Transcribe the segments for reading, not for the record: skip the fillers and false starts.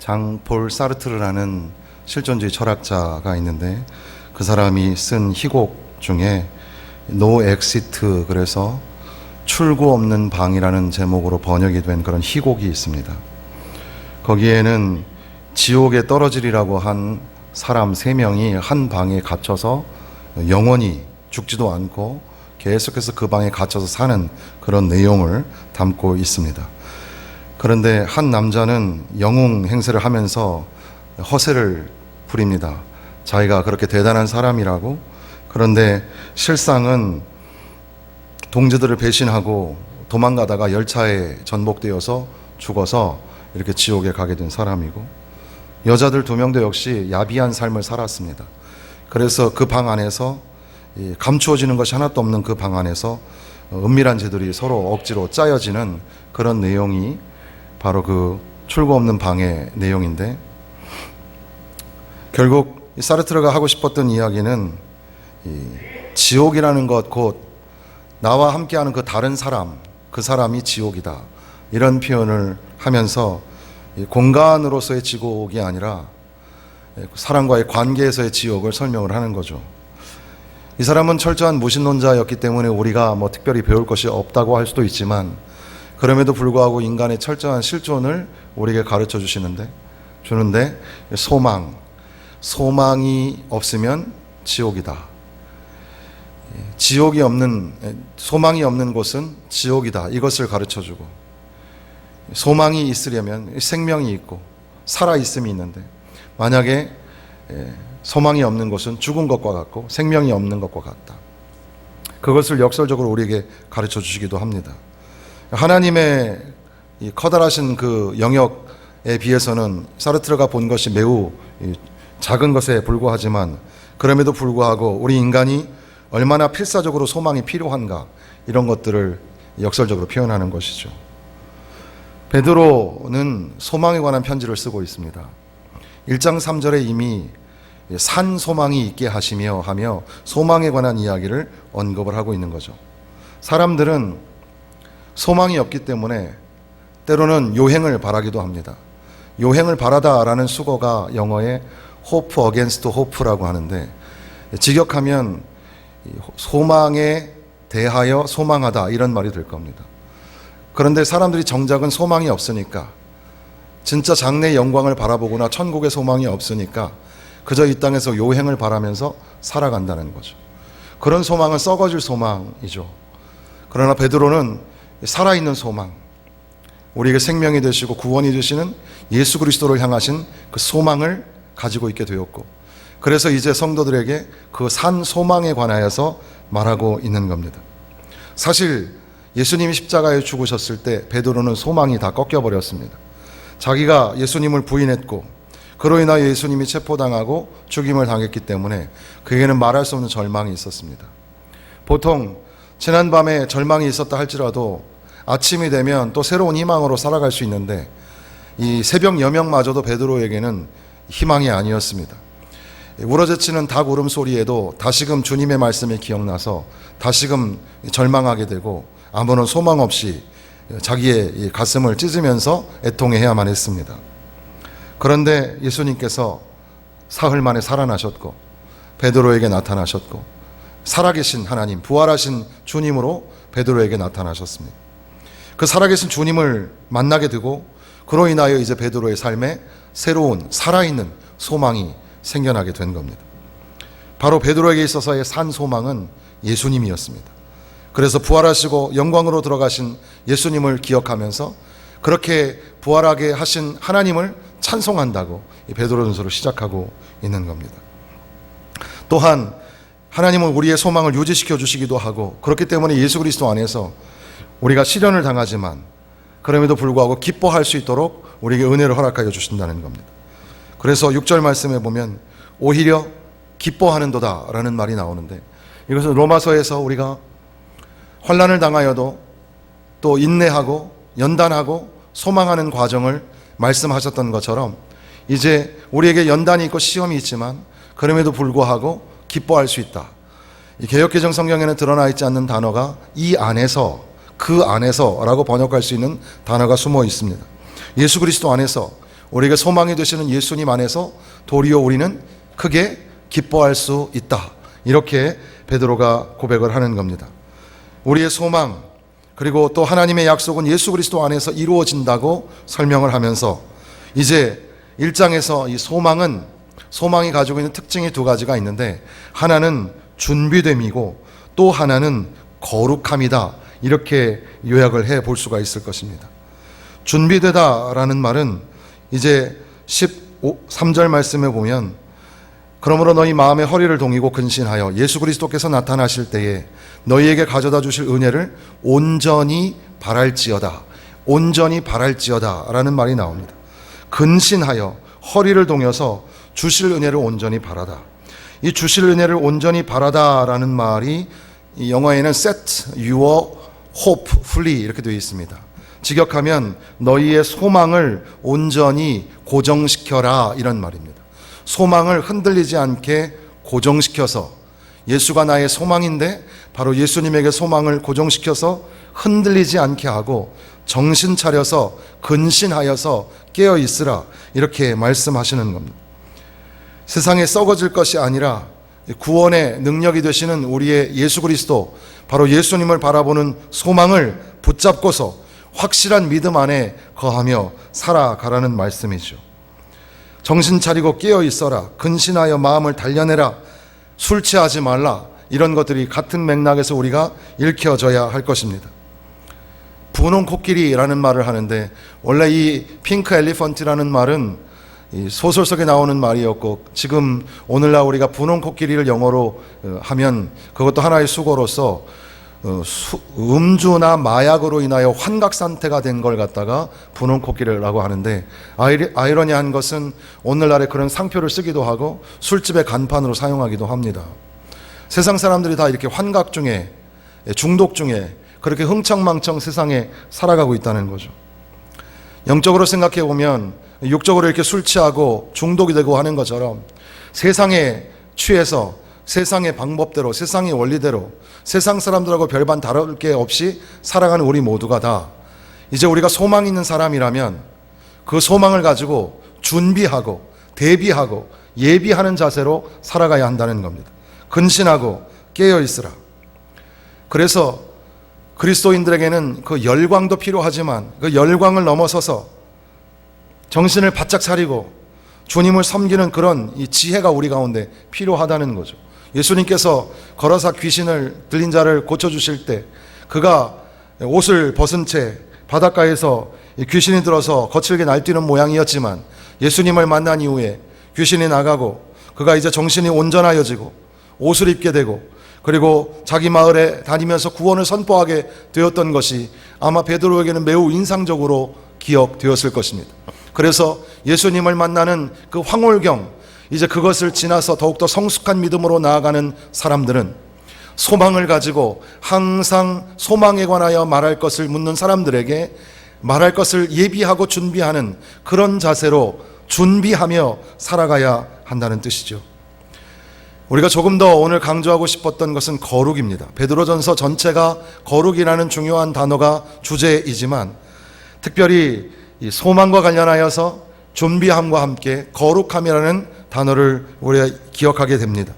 장폴 사르트르라는 실존주의 철학자가 있는데 그 사람이 쓴 희곡 중에 No Exit, 그래서 출구 없는 방이라는 제목으로 번역이 된 그런 희곡이 있습니다. 거기에는 지옥에 떨어지리라고 한 사람 3명이 한 방에 갇혀서 영원히 죽지도 않고 계속해서 그 방에 갇혀서 사는 그런 내용을 담고 있습니다. 그런데 한 남자는 영웅 행세를 하면서 허세를 부립니다. 자기가 그렇게 대단한 사람이라고. 그런데 실상은 동지들을 배신하고 도망가다가 열차에 전복되어서 죽어서 이렇게 지옥에 가게 된 사람이고, 여자들 2명도 역시 야비한 삶을 살았습니다. 그래서 그 방 안에서 감추어지는 것이 하나도 없는 그 방 안에서 은밀한 죄들이 서로 억지로 짜여지는 그런 내용이 바로 그 출구 없는 방의 내용인데, 결국 사르트르가 하고 싶었던 이야기는 지옥이라는 것, 곧 나와 함께하는 그 다른 사람, 그 사람이 지옥이다, 이런 표현을 하면서 공간으로서의 지옥이 아니라 사람과의 관계에서의 지옥을 설명을 하는 거죠. 이 사람은 철저한 무신론자였기 때문에 우리가 특별히 배울 것이 없다고 할 수도 있지만, 그럼에도 불구하고 인간의 철저한 실존을 우리에게 가르쳐 주는데 소망이 없으면 지옥이다. 소망이 없는 곳은 지옥이다. 이것을 가르쳐 주고, 소망이 있으려면 생명이 있고 살아있음이 있는데, 만약에 소망이 없는 것은 죽은 것과 같고 생명이 없는 것과 같다. 그것을 역설적으로 우리에게 가르쳐 주시기도 합니다. 하나님의 이 커다라신 그 영역에 비해서는 사르트르가 본 것이 매우 작은 것에 불과하지만, 그럼에도 불구하고 우리 인간이 얼마나 필사적으로 소망이 필요한가, 이런 것들을 역설적으로 표현하는 것이죠. 베드로는 소망에 관한 편지를 쓰고 있습니다. 1장 3절에 이미 산 소망이 있게 하시며 소망에 관한 이야기를 언급을 하고 있는 거죠. 사람들은 소망이 없기 때문에 때로는 요행을 바라기도 합니다. 요행을 바라다라는 수거가 영어에 hope against hope라고 하는데, 직역하면 소망에 대하여 소망하다, 이런 말이 될 겁니다. 그런데 사람들이 정작은 소망이 없으니까, 진짜 장래의 영광을 바라보거나 천국의 소망이 없으니까 그저 이 땅에서 요행을 바라면서 살아간다는 거죠. 그런 소망은 썩어질 소망이죠. 그러나 베드로는 살아있는 소망, 우리에게 생명이 되시고 구원이 되시는 예수 그리스도를 향하신 그 소망을 가지고 있게 되었고, 그래서 이제 성도들에게 그 산 소망에 관하여서 말하고 있는 겁니다. 사실 예수님이 십자가에 죽으셨을 때 베드로는 소망이 다 꺾여버렸습니다. 자기가 예수님을 부인했고, 그로 인하여 예수님이 체포당하고 죽임을 당했기 때문에 그에게는 말할 수 없는 절망이 있었습니다. 보통 지난밤에 절망이 있었다 할지라도 아침이 되면 또 새로운 희망으로 살아갈 수 있는데, 이 새벽 여명마저도 베드로에게는 희망이 아니었습니다. 우러제치는 닭 울음소리에도 다시금 주님의 말씀이 기억나서 다시금 절망하게 되고, 아무런 소망 없이 자기의 가슴을 찢으면서 애통해야만 했습니다. 그런데 예수님께서 사흘 만에 살아나셨고 베드로에게 나타나셨고, 살아계신 하나님, 부활하신 주님으로 베드로에게 나타나셨습니다. 그 살아계신 주님을 만나게 되고, 그로 인하여 이제 베드로의 삶에 새로운 살아있는 소망이 생겨나게 된 겁니다. 바로 베드로에게 있어서의 산 소망은 예수님이었습니다. 그래서 부활하시고 영광으로 들어가신 예수님을 기억하면서 그렇게 부활하게 하신 하나님을 찬송한다고 이 베드로전서를 시작하고 있는 겁니다. 또한 하나님은 우리의 소망을 유지시켜 주시기도 하고, 그렇기 때문에 예수 그리스도 안에서 우리가 시련을 당하지만 그럼에도 불구하고 기뻐할 수 있도록 우리에게 은혜를 허락하여 주신다는 겁니다. 그래서 6절 말씀에 보면 오히려 기뻐하는도다 라는 말이 나오는데, 이것은 로마서에서 우리가 환난을 당하여도 또 인내하고 연단하고 소망하는 과정을 말씀하셨던 것처럼, 이제 우리에게 연단이 있고 시험이 있지만 그럼에도 불구하고 기뻐할 수 있다. 이 개역개정 성경에는 드러나 있지 않는 단어가 이 안에서, 그 안에서 라고 번역할 수 있는 단어가 숨어 있습니다. 예수 그리스도 안에서 우리에게 소망이 되시는 예수님 안에서 도리어 우리는 크게 기뻐할 수 있다. 이렇게 베드로가 고백을 하는 겁니다. 우리의 소망, 그리고 또 하나님의 약속은 예수 그리스도 안에서 이루어진다고 설명을 하면서 이제 1장에서 이 소망이 가지고 있는 특징이 두 가지가 있는데, 하나는 준비됨이고 또 하나는 거룩함이다. 이렇게 요약을 해 볼 수가 있을 것입니다. 준비되다라는 말은 이제 13절 말씀에 보면, 그러므로 너희 마음의 허리를 동이고 근신하여 예수 그리스도께서 나타나실 때에 너희에게 가져다 주실 은혜를 온전히 바랄지어다. 온전히 바랄지어다 라는 말이 나옵니다. 근신하여, 허리를 동여서 주실 은혜를 온전히 바라다. 이 주실 은혜를 온전히 바라다 라는 말이 이 영어에는 set your hope fully 이렇게 되어 있습니다. 직역하면 너희의 소망을 온전히 고정시켜라 이런 말입니다. 소망을 흔들리지 않게 고정시켜서, 예수가 나의 소망인데 바로 예수님에게 소망을 고정시켜서 흔들리지 않게 하고 정신 차려서 근신하여서 깨어 있으라 이렇게 말씀하시는 겁니다. 세상에 썩어질 것이 아니라 구원의 능력이 되시는 우리의 예수 그리스도, 바로 예수님을 바라보는 소망을 붙잡고서 확실한 믿음 안에 거하며 살아가라는 말씀이죠. 정신 차리고 깨어 있어라, 근신하여 마음을 단련해라, 술 취하지 말라, 이런 것들이 같은 맥락에서 우리가 읽혀져야 할 것입니다. 분홍 코끼리라는 말을 하는데, 원래 이 핑크 엘리펀트라는 말은 이 소설 속에 나오는 말이었고, 지금 오늘날 우리가 분홍 코끼리를 영어로 하면 그것도 하나의 수고로서 음주나 마약으로 인하여 환각 상태가 된 걸 갖다가 분홍 코끼리라고 하는데, 아이러니한 것은 오늘날에 그런 상표를 쓰기도 하고 술집의 간판으로 사용하기도 합니다. 세상 사람들이 다 이렇게 환각 중에, 중독 중에 그렇게 흥청망청 세상에 살아가고 있다는 거죠. 영적으로 생각해 보면 육적으로 이렇게 술 취하고 중독이 되고 하는 것처럼 세상에 취해서 세상의 방법대로, 세상의 원리대로, 세상 사람들하고 별반 다를 게 없이 살아가는 우리 모두가 다 이제 우리가 소망 있는 사람이라면 그 소망을 가지고 준비하고 대비하고 예비하는 자세로 살아가야 한다는 겁니다. 근신하고 깨어있으라. 그래서 그리스도인들에게는 그 열광도 필요하지만 그 열광을 넘어서서 정신을 바짝 차리고 주님을 섬기는 그런 이 지혜가 우리 가운데 필요하다는 거죠. 예수님께서 걸어서 귀신을 들린 자를 고쳐주실 때 그가 옷을 벗은 채 바닷가에서 귀신이 들어서 거칠게 날뛰는 모양이었지만 예수님을 만난 이후에 귀신이 나가고 그가 이제 정신이 온전하여지고 옷을 입게 되고 그리고 자기 마을에 다니면서 구원을 선포하게 되었던 것이 아마 베드로에게는 매우 인상적으로 기억되었을 것입니다. 그래서 예수님을 만나는 그 황홀경, 이제 그것을 지나서 더욱더 성숙한 믿음으로 나아가는 사람들은 소망을 가지고 항상 소망에 관하여 말할 것을 묻는 사람들에게 말할 것을 예비하고 준비하는 그런 자세로 준비하며 살아가야 한다는 뜻이죠. 우리가 조금 더 오늘 강조하고 싶었던 것은 거룩입니다. 베드로전서 전체가 거룩이라는 중요한 단어가 주제이지만 특별히 이 소망과 관련하여서 준비함과 함께 거룩함이라는 단어를 우리가 기억하게 됩니다.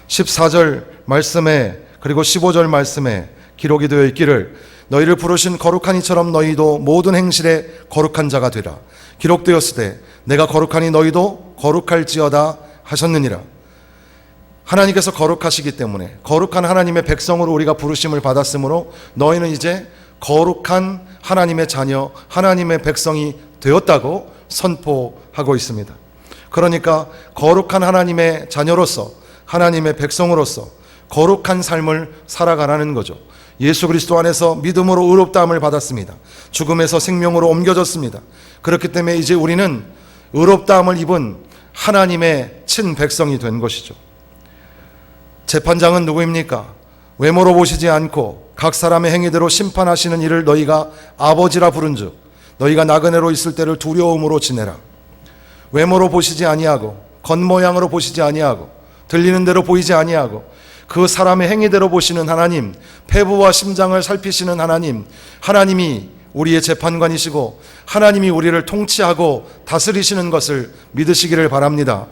14절 말씀에 그리고 15절 말씀에 기록이 되어 있기를 너희를 부르신 거룩한 이처럼 너희도 모든 행실에 거룩한 자가 되라. 기록되었으되 내가 거룩하니 너희도 거룩할지어다 하셨느니라. 하나님께서 거룩하시기 때문에 거룩한 하나님의 백성으로 우리가 부르심을 받았으므로 너희는 이제 거룩한 하나님의 자녀, 하나님의 백성이 되었다고 선포하고 있습니다. 그러니까 거룩한 하나님의 자녀로서, 하나님의 백성으로서 거룩한 삶을 살아가라는 거죠. 예수 그리스도 안에서 믿음으로 의롭다함을 받았습니다. 죽음에서 생명으로 옮겨졌습니다. 그렇기 때문에 이제 우리는 의롭다함을 입은 하나님의 친백성이 된 것이죠. 재판장은 누구입니까? 외모로 보시지 않고 각 사람의 행위대로 심판하시는 이를 너희가 아버지라 부른즉 너희가 나그네로 있을 때를 두려움으로 지내라. 외모로 보시지 아니하고 겉모양으로 보시지 아니하고 들리는 대로 보이지 아니하고 그 사람의 행위대로 보시는 하나님, 폐부와 심장을 살피시는 하나님, 하나님이 우리의 재판관이시고 하나님이 우리를 통치하고 다스리시는 것을 믿으시기를 바랍니다.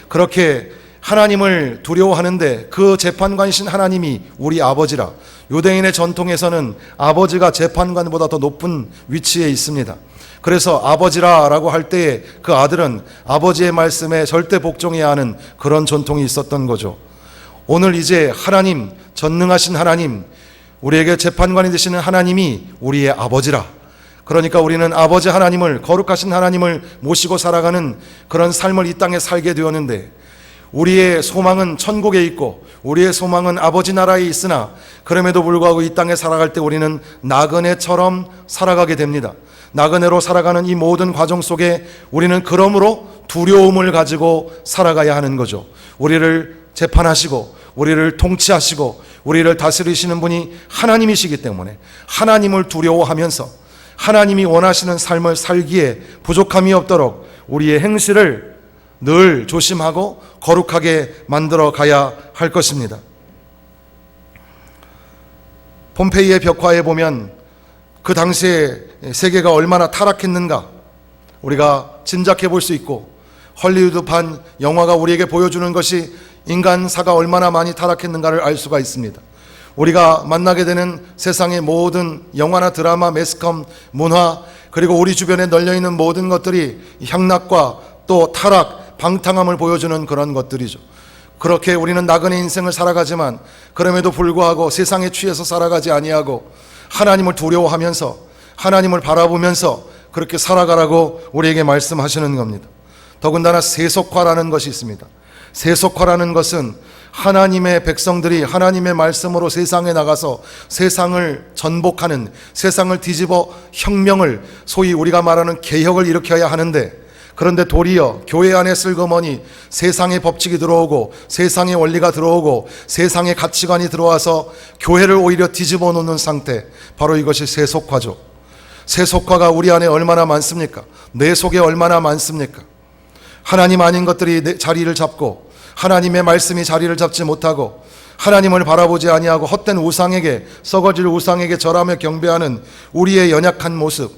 그렇게 하나님을 두려워하는데 그 재판관이신 하나님이 우리 아버지라. 유대인의 전통에서는 아버지가 재판관보다 더 높은 위치에 있습니다. 그래서 아버지라라고 할 때에 그 아들은 아버지의 말씀에 절대 복종해야 하는 그런 전통이 있었던 거죠. 오늘 이제 하나님, 전능하신 하나님, 우리에게 재판관이 되시는 하나님이 우리의 아버지라. 그러니까 우리는 아버지 하나님을, 거룩하신 하나님을 모시고 살아가는 그런 삶을 이 땅에 살게 되었는데, 우리의 소망은 천국에 있고 우리의 소망은 아버지 나라에 있으나 그럼에도 불구하고 이 땅에 살아갈 때 우리는 나그네처럼 살아가게 됩니다. 나그네로 살아가는 이 모든 과정 속에 우리는 그러므로 두려움을 가지고 살아가야 하는 거죠. 우리를 재판하시고 우리를 통치하시고 우리를 다스리시는 분이 하나님이시기 때문에 하나님을 두려워하면서 하나님이 원하시는 삶을 살기에 부족함이 없도록 우리의 행실을 늘 조심하고 거룩하게 만들어 가야 할 것입니다. 폼페이의 벽화에 보면 그 당시에 세계가 얼마나 타락했는가 우리가 짐작해 볼 수 있고, 헐리우드판 영화가 우리에게 보여주는 것이 인간사가 얼마나 많이 타락했는가를 알 수가 있습니다. 우리가 만나게 되는 세상의 모든 영화나 드라마, 매스컴, 문화, 그리고 우리 주변에 널려있는 모든 것들이 향락과 또 타락, 방탕함을 보여주는 그런 것들이죠. 그렇게 우리는 나그네 인생을 살아가지만 그럼에도 불구하고 세상에 취해서 살아가지 아니하고 하나님을 두려워하면서 하나님을 바라보면서 그렇게 살아가라고 우리에게 말씀하시는 겁니다. 더군다나 세속화라는 것이 있습니다. 세속화라는 것은 하나님의 백성들이 하나님의 말씀으로 세상에 나가서 세상을 전복하는, 세상을 뒤집어 혁명을, 소위 우리가 말하는 개혁을 일으켜야 하는데, 그런데 도리어 교회 안에 슬그머니 세상의 법칙이 들어오고 세상의 원리가 들어오고 세상의 가치관이 들어와서 교회를 오히려 뒤집어 놓는 상태, 바로 이것이 세속화죠. 세속화가 우리 안에 얼마나 많습니까? 내 속에 얼마나 많습니까? 하나님 아닌 것들이 자리를 잡고 하나님의 말씀이 자리를 잡지 못하고 하나님을 바라보지 아니하고 헛된 우상에게, 썩어질 우상에게 절하며 경배하는 우리의 연약한 모습,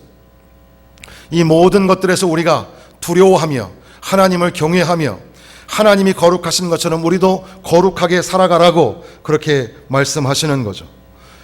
이 모든 것들에서 우리가 두려워하며 하나님을 경외하며 하나님이 거룩하신 것처럼 우리도 거룩하게 살아가라고 그렇게 말씀하시는 거죠.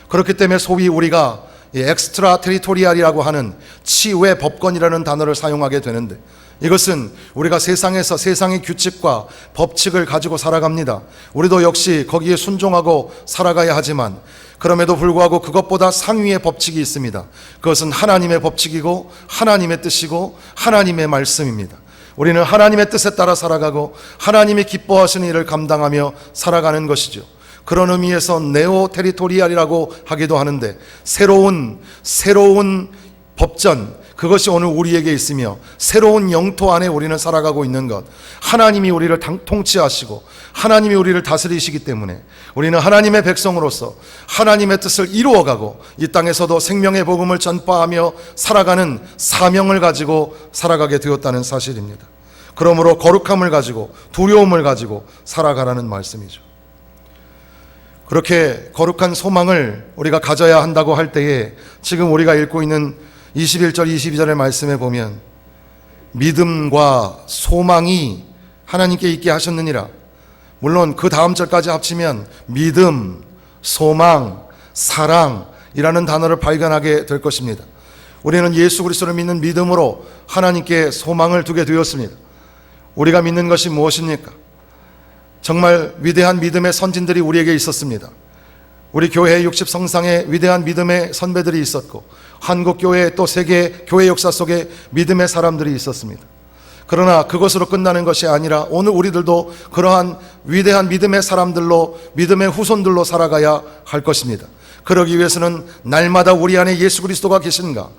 그렇기 때문에 소위 우리가 엑스트라 테리토리알이라고 하는 치외 법권이라는 단어를 사용하게 되는데, 이것은 우리가 세상에서 세상의 규칙과 법칙을 가지고 살아갑니다. 우리도 역시 거기에 순종하고 살아가야 하지만 그럼에도 불구하고 그것보다 상위의 법칙이 있습니다. 그것은 하나님의 법칙이고 하나님의 뜻이고 하나님의 말씀입니다. 우리는 하나님의 뜻에 따라 살아가고 하나님이 기뻐하시는 일을 감당하며 살아가는 것이죠. 그런 의미에서 네오 테리토리알이라고 하기도 하는데, 새로운 법전, 그것이 오늘 우리에게 있으며 새로운 영토 안에 우리는 살아가고 있는 것, 하나님이 우리를 통치하시고 하나님이 우리를 다스리시기 때문에 우리는 하나님의 백성으로서 하나님의 뜻을 이루어가고 이 땅에서도 생명의 복음을 전파하며 살아가는 사명을 가지고 살아가게 되었다는 사실입니다. 그러므로 거룩함을 가지고 두려움을 가지고 살아가라는 말씀이죠. 그렇게 거룩한 소망을 우리가 가져야 한다고 할 때에 지금 우리가 읽고 있는 21절 22절의 말씀에 보면 믿음과 소망이 하나님께 있게 하셨느니라. 물론 그 다음 절까지 합치면 믿음, 소망, 사랑이라는 단어를 발견하게 될 것입니다. 우리는 예수 그리스도를 믿는 믿음으로 하나님께 소망을 두게 되었습니다. 우리가 믿는 것이 무엇입니까? 정말 위대한 믿음의 선진들이 우리에게 있었습니다. 우리 교회 60성상에 위대한 믿음의 선배들이 있었고 한국교회 또 세계 교회 역사 속에 믿음의 사람들이 있었습니다. 그러나 그것으로 끝나는 것이 아니라 오늘 우리들도 그러한 위대한 믿음의 사람들로, 믿음의 후손들로 살아가야 할 것입니다. 그러기 위해서는 날마다 우리 안에 예수 그리스도가 계신가,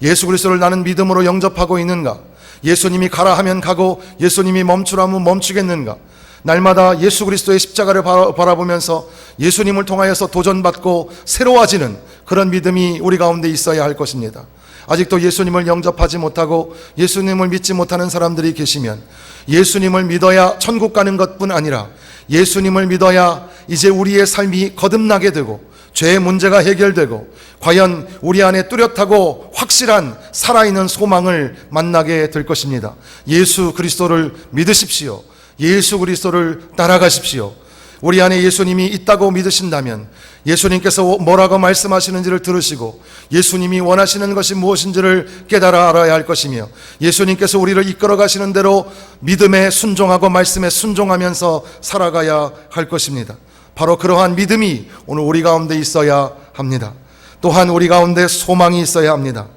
예수 그리스도를 나는 믿음으로 영접하고 있는가, 예수님이 가라 하면 가고 예수님이 멈추라면 멈추겠는가, 날마다 예수 그리스도의 십자가를 바라보면서 예수님을 통하여서 도전받고 새로워지는 그런 믿음이 우리 가운데 있어야 할 것입니다. 아직도 예수님을 영접하지 못하고 예수님을 믿지 못하는 사람들이 계시면 예수님을 믿어야 천국 가는 것뿐 아니라 예수님을 믿어야 이제 우리의 삶이 거듭나게 되고 죄의 문제가 해결되고 과연 우리 안에 뚜렷하고 확실한 살아있는 소망을 만나게 될 것입니다. 예수 그리스도를 믿으십시오. 예수 그리스도를 따라가십시오. 우리 안에 예수님이 있다고 믿으신다면 예수님께서 뭐라고 말씀하시는지를 들으시고 예수님이 원하시는 것이 무엇인지를 깨달아 알아야 할 것이며 예수님께서 우리를 이끌어 가시는 대로 믿음에 순종하고 말씀에 순종하면서 살아가야 할 것입니다. 바로 그러한 믿음이 오늘 우리 가운데 있어야 합니다. 또한 우리 가운데 소망이 있어야 합니다.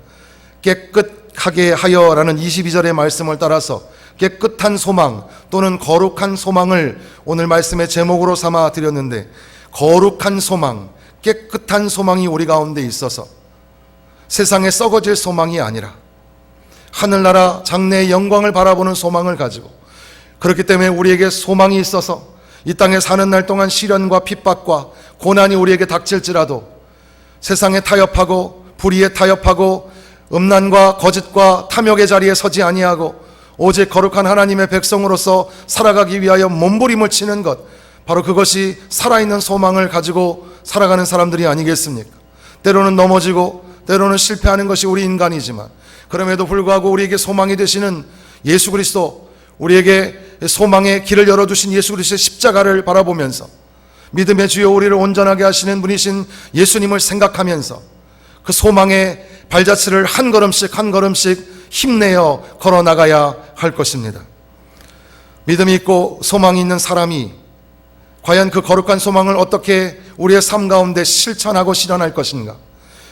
깨끗하게 하여라는 22절의 말씀을 따라서 깨끗한 소망 또는 거룩한 소망을 오늘 말씀의 제목으로 삼아 드렸는데, 거룩한 소망, 깨끗한 소망이 우리 가운데 있어서 세상에 썩어질 소망이 아니라 하늘나라 장래의 영광을 바라보는 소망을 가지고, 그렇기 때문에 우리에게 소망이 있어서 이 땅에 사는 날 동안 시련과 핍박과 고난이 우리에게 닥칠지라도 세상에 타협하고 불의에 타협하고 음란과 거짓과 탐욕의 자리에 서지 아니하고 오직 거룩한 하나님의 백성으로서 살아가기 위하여 몸부림을 치는 것, 바로 그것이 살아있는 소망을 가지고 살아가는 사람들이 아니겠습니까? 때로는 넘어지고 때로는 실패하는 것이 우리 인간이지만 그럼에도 불구하고 우리에게 소망이 되시는 예수 그리스도, 우리에게 소망의 길을 열어주신 예수 그리스도의 십자가를 바라보면서 믿음의 주여 우리를 온전하게 하시는 분이신 예수님을 생각하면서 그 소망의 발자취를 한 걸음씩 한 걸음씩 힘내어 걸어나가야 할 것입니다. 믿음이 있고 소망이 있는 사람이 과연 그 거룩한 소망을 어떻게 우리의 삶 가운데 실천하고 실현할 것인가?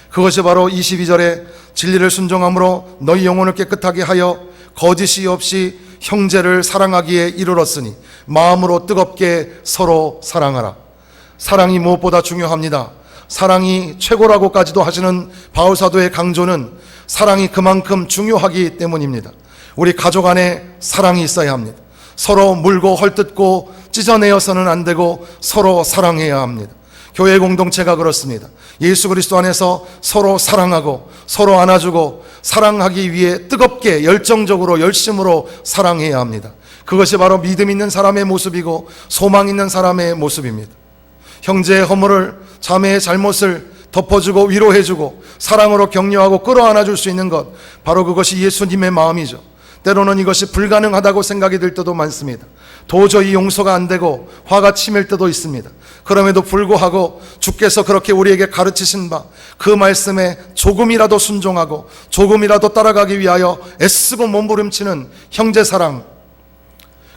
그것이 바로 22절에 진리를 순종함으로 너희 영혼을 깨끗하게 하여 거짓이 없이 형제를 사랑하기에 이르렀으니 마음으로 뜨겁게 서로 사랑하라. 사랑이 무엇보다 중요합니다. 사랑이 최고라고까지도 하시는 바울 사도의 강조는 사랑이 그만큼 중요하기 때문입니다. 우리 가족 안에 사랑이 있어야 합니다. 서로 물고 헐뜯고 찢어내어서는 안 되고 서로 사랑해야 합니다. 교회 공동체가 그렇습니다. 예수 그리스도 안에서 서로 사랑하고 서로 안아주고 사랑하기 위해 뜨겁게 열정적으로 열심으로 사랑해야 합니다. 그것이 바로 믿음 있는 사람의 모습이고 소망 있는 사람의 모습입니다. 형제의 허물을, 자매의 잘못을 덮어주고 위로해주고 사랑으로 격려하고 끌어안아줄 수 있는 것, 바로 그것이 예수님의 마음이죠. 때로는 이것이 불가능하다고 생각이 들 때도 많습니다. 도저히 용서가 안 되고 화가 치밀 때도 있습니다. 그럼에도 불구하고 주께서 그렇게 우리에게 가르치신 바 그 말씀에 조금이라도 순종하고 조금이라도 따라가기 위하여 애쓰고 몸부림치는 형제 사랑,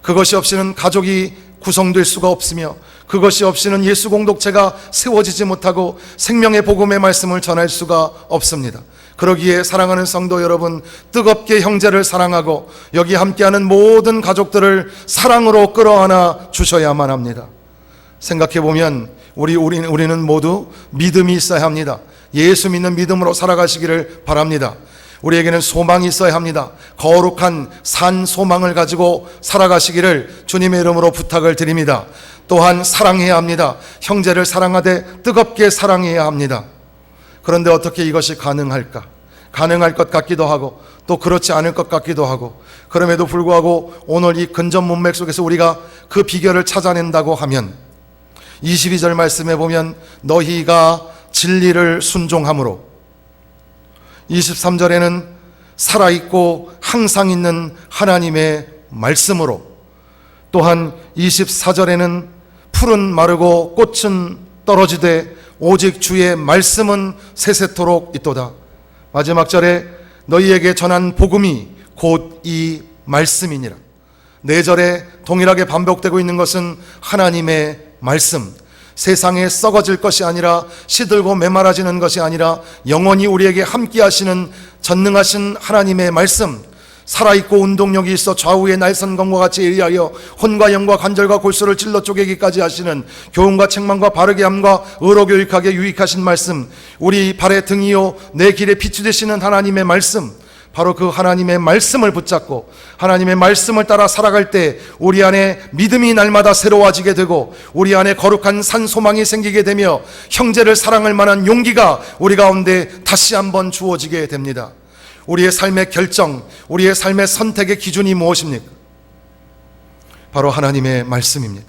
그것이 없이는 가족이 구성될 수가 없으며 그것이 없이는 예수 공동체가 세워지지 못하고 생명의 복음의 말씀을 전할 수가 없습니다. 그러기에 사랑하는 성도 여러분, 뜨겁게 형제를 사랑하고 여기 함께하는 모든 가족들을 사랑으로 끌어안아 주셔야만 합니다. 생각해보면 우리는 모두 믿음이 있어야 합니다. 예수 믿는 믿음으로 살아가시기를 바랍니다. 우리에게는 소망이 있어야 합니다. 거룩한 산 소망을 가지고 살아가시기를 주님의 이름으로 부탁을 드립니다. 또한 사랑해야 합니다. 형제를 사랑하되 뜨겁게 사랑해야 합니다. 그런데 어떻게 이것이 가능할까? 가능할 것 같기도 하고 또 그렇지 않을 것 같기도 하고, 그럼에도 불구하고 오늘 이 근접 문맥 속에서 우리가 그 비결을 찾아낸다고 하면 22절 말씀에 보면 너희가 진리를 순종함으로, 23절에는 살아있고 항상 있는 하나님의 말씀으로, 또한 24절에는 풀은 마르고 꽃은 떨어지되 오직 주의 말씀은 세세토록 있도다. 마지막 절에 너희에게 전한 복음이 곧 이 말씀이니라. 4절에 동일하게 반복되고 있는 것은 하나님의 말씀, 세상에 썩어질 것이 아니라 시들고 메마라지는 것이 아니라 영원히 우리에게 함께 하시는 전능하신 하나님의 말씀, 살아있고 운동력이 있어 좌우의 날선검과 같이 일하여 혼과 영과 관절과 골수를 찔러 쪼개기까지 하시는 교훈과 책망과 바르게 함과 의로 교육하게 유익하신 말씀, 우리 발의 등이요 내 길에 빛이 되시는 하나님의 말씀, 바로 그 하나님의 말씀을 붙잡고 하나님의 말씀을 따라 살아갈 때 우리 안에 믿음이 날마다 새로워지게 되고 우리 안에 거룩한 산소망이 생기게 되며 형제를 사랑할 만한 용기가 우리 가운데 다시 한번 주어지게 됩니다. 우리의 삶의 결정, 우리의 삶의 선택의 기준이 무엇입니까? 바로 하나님의 말씀입니다.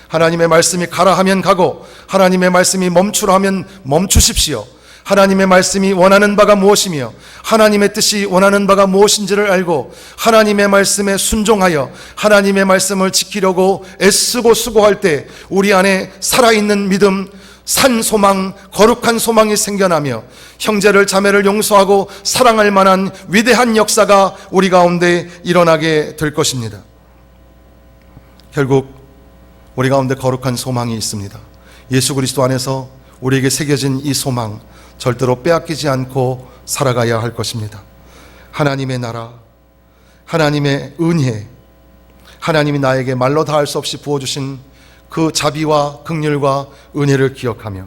하나님의 말씀이 가라 하면 가고 하나님의 말씀이 멈추라 하면 멈추십시오. 하나님의 말씀이 원하는 바가 무엇이며 하나님의 뜻이 원하는 바가 무엇인지를 알고 하나님의 말씀에 순종하여 하나님의 말씀을 지키려고 애쓰고 수고할 때 우리 안에 살아있는 믿음, 산 소망, 거룩한 소망이 생겨나며 형제를 자매를 용서하고 사랑할 만한 위대한 역사가 우리 가운데 일어나게 될 것입니다. 결국 우리 가운데 거룩한 소망이 있습니다. 예수 그리스도 안에서 우리에게 새겨진 이 소망 절대로 빼앗기지 않고 살아가야 할 것입니다. 하나님의 나라, 하나님의 은혜, 하나님이 나에게 말로 다할 수 없이 부어주신 그 자비와 긍휼과 은혜를 기억하며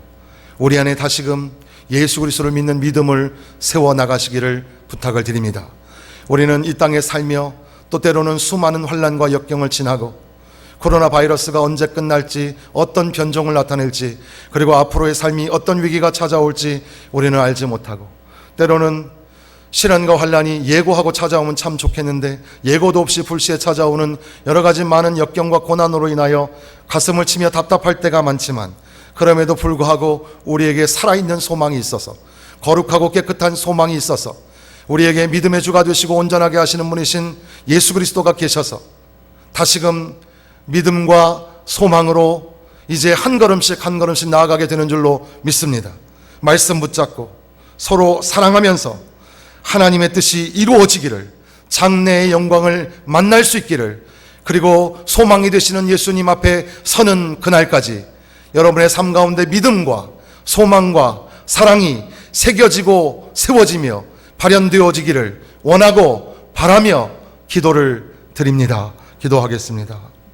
우리 안에 다시금 예수 그리스도를 믿는 믿음을 세워나가시기를 부탁을 드립니다. 우리는 이 땅에 살며 또 때로는 수많은 환난과 역경을 지나고 코로나 바이러스가 언제 끝날지, 어떤 변종을 나타낼지, 그리고 앞으로의 삶이 어떤 위기가 찾아올지 우리는 알지 못하고 때로는 시련과 환난이 예고하고 찾아오면 참 좋겠는데 예고도 없이 불시에 찾아오는 여러 가지 많은 역경과 고난으로 인하여 가슴을 치며 답답할 때가 많지만 그럼에도 불구하고 우리에게 살아있는 소망이 있어서 거룩하고 깨끗한 소망이 있어서 우리에게 믿음의 주가 되시고 온전하게 하시는 분이신 예수 그리스도가 계셔서 다시금 믿음과 소망으로 이제 한 걸음씩 한 걸음씩 나아가게 되는 줄로 믿습니다. 말씀 붙잡고 서로 사랑하면서 하나님의 뜻이 이루어지기를, 장래의 영광을 만날 수 있기를, 그리고 소망이 되시는 예수님 앞에 서는 그날까지 여러분의 삶 가운데 믿음과 소망과 사랑이 새겨지고 세워지며 발현되어지기를 원하고 바라며 기도를 드립니다. 기도하겠습니다.